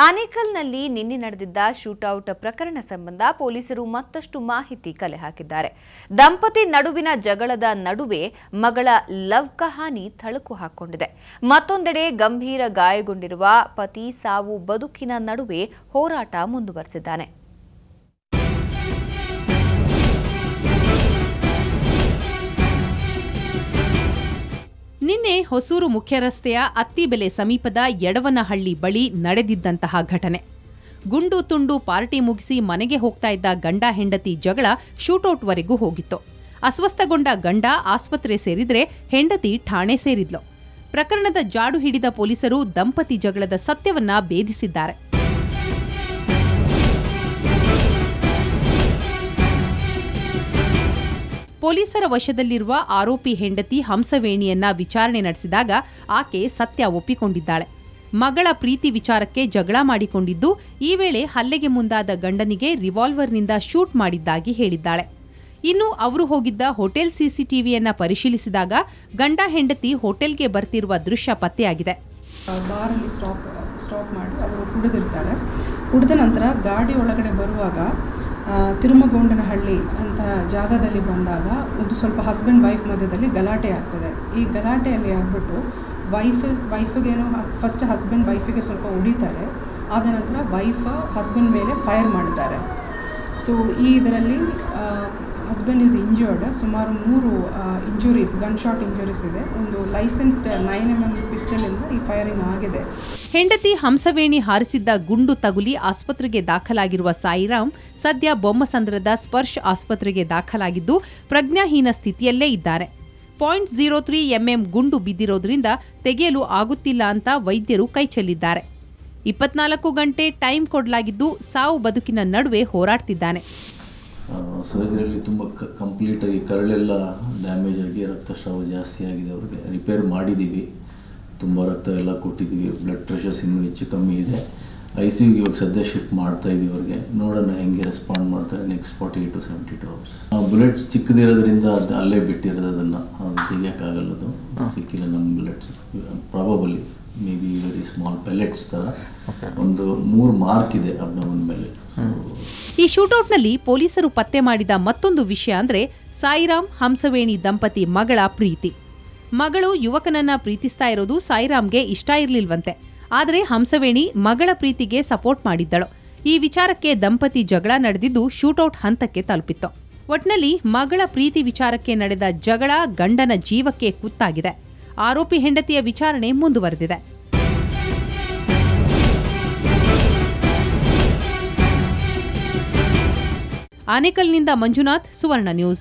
ಆನೇಕಲ್ನಲ್ಲಿ ನಿನ್ನೆ ನಡೆದಿದ್ದ ಶೂಟೌಟ್ ಪ್ರಕರಣ ಸಂಬಂಧ ಪೊಲೀಸರು ಮತ್ತಷ್ಟು ಮಾಹಿತಿ ಕಲೆ ಹಾಕಿದ್ದಾರೆ. ದಂಪತಿ ನಡುವಿನ ಜಗಳದ ನಡುವೆ ಮಗಳ ಲವ್ ಕಹಾನಿ ಥಳಕು ಹಾಕಿಕೊಂಡಿದೆ. ಮತ್ತೊಂದೆಡೆ ಗಂಭೀರ ಗಾಯಗೊಂಡಿರುವ ಪತಿ ಸಾವು ಬದುಕಿನ ನಡುವೆ ಹೋರಾಟ ಮುಂದುವರೆಸಿದ್ದಾನೆ. ನಿನ್ನೆ ಹೊಸೂರು ಮುಖ್ಯ ರಸ್ತೆಯ ಅತ್ತಿಬೆಲೆ ಸಮೀಪದ ಯಡವನಹಳ್ಳಿ ಬಳಿ ನಡೆದಿದ್ದಂತಹ ಘಟನೆ. ಗುಂಡು ತುಂಡು ಪಾರ್ಟಿ ಮುಗಿಸಿ ಮನೆಗೆ ಹೋಗ್ತಾ ಇದ್ದ ಗಂಡ ಹೆಂಡತಿ ಜಗಳ ಶೂಟೌಟ್ವರೆಗೂ ಹೋಗಿತ್ತು. ಅಸ್ವಸ್ಥಗೊಂಡ ಗಂಡ ಆಸ್ಪತ್ರೆ ಸೇರಿದ್ರೆ ಹೆಂಡತಿ ಠಾಣೆ ಸೇರಿದ್ಲು. ಪ್ರಕರಣದ ಜಾಡು ಹಿಡಿದ ಪೊಲೀಸರು ದಂಪತಿ ಜಗಳದ ಸತ್ಯವನ್ನ ಭೇದಿಸಿದ್ದಾರೆ. ಪೊಲೀಸರ ವಶದಲ್ಲಿರುವ ಆರೋಪಿ ಹೆಂಡತಿ ಹಂಸವೇಣಿಯನ್ನ ವಿಚಾರಣೆ ನಡೆಸಿದಾಗ ಆಕೆ ಸತ್ಯ ಒಪ್ಪಿಕೊಂಡಿದ್ದಾಳೆ. ಮಗಳ ಪ್ರೀತಿ ವಿಚಾರಕ್ಕೆ ಜಗಳ ಮಾಡಿಕೊಂಡಿದ್ದು, ಈ ವೇಳೆ ಹಲ್ಲೆಗೆ ಮುಂದಾದ ಗಂಡನಿಗೆ ರಿವಾಲ್ವರ್ನಿಂದ ಶೂಟ್ ಮಾಡಿದ್ದಾಗಿ ಹೇಳಿದ್ದಾಳೆ. ಇನ್ನು ಅವರು ಹೋಗಿದ್ದ ಹೋಟೆಲ್ ಸಿಸಿಟಿವಿಯನ್ನ ಪರಿಶೀಲಿಸಿದಾಗ ಗಂಡ ಹೆಂಡತಿ ಹೋಟೆಲ್ಗೆ ಬರ್ತಿರುವ ದೃಶ್ಯ ಪತ್ತೆಯಾಗಿದೆ. ಬಾರಲ್ಲಿ ಸ್ಟಾಪ್ ಮಾಡಿ ಅವರು ಕುಡಿದಿರ್ತಾರೆ. ಕುಡಿದ ನಂತರ ಗಾಡಿ ಒಳಗಡೆ ಬರುವಾಗ ತಿರುಮಗೊಂಡನಹಳ್ಳಿ ಅಂತ ಜಾಗದಲ್ಲಿ ಬಂದಾಗ ಒಂದು ಸ್ವಲ್ಪ ಹಸ್ಬೆಂಡ್ ವೈಫ್ ಮಧ್ಯದಲ್ಲಿ ಗಲಾಟೆ ಆಗ್ತದೆ. ಈ ಗಲಾಟೆಯಲ್ಲಿ ಆಗ್ಬಿಟ್ಟು ವೈಫಿಗೇನೋ ಫಸ್ಟ್ ಹಸ್ಬೆಂಡ್ ವೈಫಿಗೆ ಸ್ವಲ್ಪ ಹೊಡಿತಾರೆ. ಆದ ನಂತರ ವೈಫ್ ಹಸ್ಬೆಂಡ್ ಮೇಲೆ ಫೈರ್ ಮಾಡ್ತಾರೆ. ಸೊ ಇದರಲ್ಲಿ ಹಸ್ಬೆಂಡ್ ಈಸ್ ಇಂಜರ್ಡ್. ಸುಮಾರು 3 ಇಂಜುರೀಸ್, ಗನ್ ಶಾಟ್ ಇಂಜುರೀಸ್ ಇದೆ. ಒಂದು ಲೈಸೆನ್ಸ್ಡ್ 9mm ಪಿಸ್ಟಲಿಂದ ಈ ಫೈರಿಂಗ್ ಆಗಿದೆ. ಹೆಂಡತಿ ಹಂಸವೇಣಿ ಹಾರಿಸಿದ್ದ ಗುಂಡು ತಗುಲಿ ಆಸ್ಪತ್ರೆಗೆ ದಾಖಲಾಗಿರುವ ಸಾಯಿರಾಮ್ ಸದ್ಯ ಬೊಮ್ಮಸಂದ್ರದ ಸ್ಪರ್ಶ್ ಆಸ್ಪತ್ರೆಗೆ ದಾಖಲಾಗಿದ್ದು ಪ್ರಜ್ಞಾಹೀನ ಸ್ಥಿತಿಯಲ್ಲೇ ಇದ್ದಾರೆ. 0.03 mm ಗುಂಡು ಬಿದ್ದಿರೋದ್ರಿಂದ ತೆಗೆಯಲು ಆಗುತ್ತಿಲ್ಲ ಅಂತ ವೈದ್ಯರು ಕೈಚೆಲ್ಲಿದ್ದಾರೆ. 24 ಗಂಟೆ ಟೈಮ್ ಕೊಡಲಾಗಿದ್ದು ಸಾವು ಬದುಕಿನ ನಡುವೆ ಹೋರಾಡ್ತಿದ್ದಾನೆ. ಸರ್ಜರಿಯಲ್ಲಿ ತುಂಬ ಕಂಪ್ಲೀಟಾಗಿ ಕರಳೆಲ್ಲ ಡ್ಯಾಮೇಜ್ ಆಗಿ ರಕ್ತಸ್ರಾವ ಜಾಸ್ತಿ ಆಗಿದೆ. ಅವ್ರಿಗೆ ರಿಪೇರ್ ಮಾಡಿದ್ದೀವಿ, ತುಂಬ ರಕ್ತ ಎಲ್ಲ ಕೊಟ್ಟಿದ್ದೀವಿ. ಬ್ಲಡ್ ಪ್ರೆಷರ್ಸ್ ಇನ್ನೂ ಹೆಚ್ಚು ಕಮ್ಮಿ ಇದೆ. ICUಗೆ ಇವಾಗ ಸದ್ಯ ಶಿಫ್ಟ್ ಮಾಡ್ತಾ ಇದ್ದೀವಿ. ಅವ್ರಿಗೆ ನೋಡೋಣ ಹೆಂಗೆ ರೆಸ್ಪಾಂಡ್ ಮಾಡ್ತಾರೆ ನೆಕ್ಸ್ಟ್ 48 to 72 hours. ಬುಲೆಟ್ಸ್ ಚಿಕ್ಕದಿರೋದ್ರಿಂದ ಅಲ್ಲೇ ಬಿಟ್ಟಿರೋದು, ಅದನ್ನು ತೆಗಿಯೋಕ್ಕಾಗಲ್ಲದು. ಸಿಕ್ಕಿಲ್ಲ ನಮ್ಮ bullets. Probably may be very small pellets ಥರ ಒಂದು 3 ಮಾರ್ಕ್ ಇದೆ ಅಬ್ಡಮನ್ ಮೇಲೆ. ಈ ಶೂಟೌಟ್ನಲ್ಲಿ ಪೊಲೀಸರು ಪತ್ತೆ ಮಾಡಿದ ಮತ್ತೊಂದು ವಿಷಯ ಅಂದ್ರೆ ಸಾಯಿರಾಮ್ ಹಂಸವೇಣಿ ದಂಪತಿ ಮಗಳ ಪ್ರೀತಿ. ಮಗಳು ಯುವಕನನ್ನ ಪ್ರೀತಿಸ್ತಾ ಇರೋದು ಸಾಯಿರಾಮ್ಗೆ ಇಷ್ಟ ಇರಲಿಲ್ವಂತೆ. ಆದರೆ ಹಂಸವೇಣಿ ಮಗಳ ಪ್ರೀತಿಗೆ ಸಪೋರ್ಟ್ ಮಾಡಿದ್ದಳು. ಈ ವಿಚಾರಕ್ಕೆ ದಂಪತಿ ಜಗಳ ನಡೆದಿದ್ದು ಶೂಟೌಟ್ ಹಂತಕ್ಕೆ ತಲುಪಿತ್ತು. ಒಟ್ನಲ್ಲಿ ಮಗಳ ಪ್ರೀತಿ ವಿಚಾರಕ್ಕೆ ನಡೆದ ಜಗಳ ಗಂಡನ ಜೀವಕ್ಕೆ ಕುತ್ತಾಗಿದೆ. ಆರೋಪಿ ಹೆಂಡತಿಯ ವಿಚಾರಣೆ ಮುಂದುವರೆದಿದೆ. ಆನೇಕಲ್ನಿಂದ ಮಂಜುನಾಥ್, ಸುವರ್ಣ ನ್ಯೂಸ್.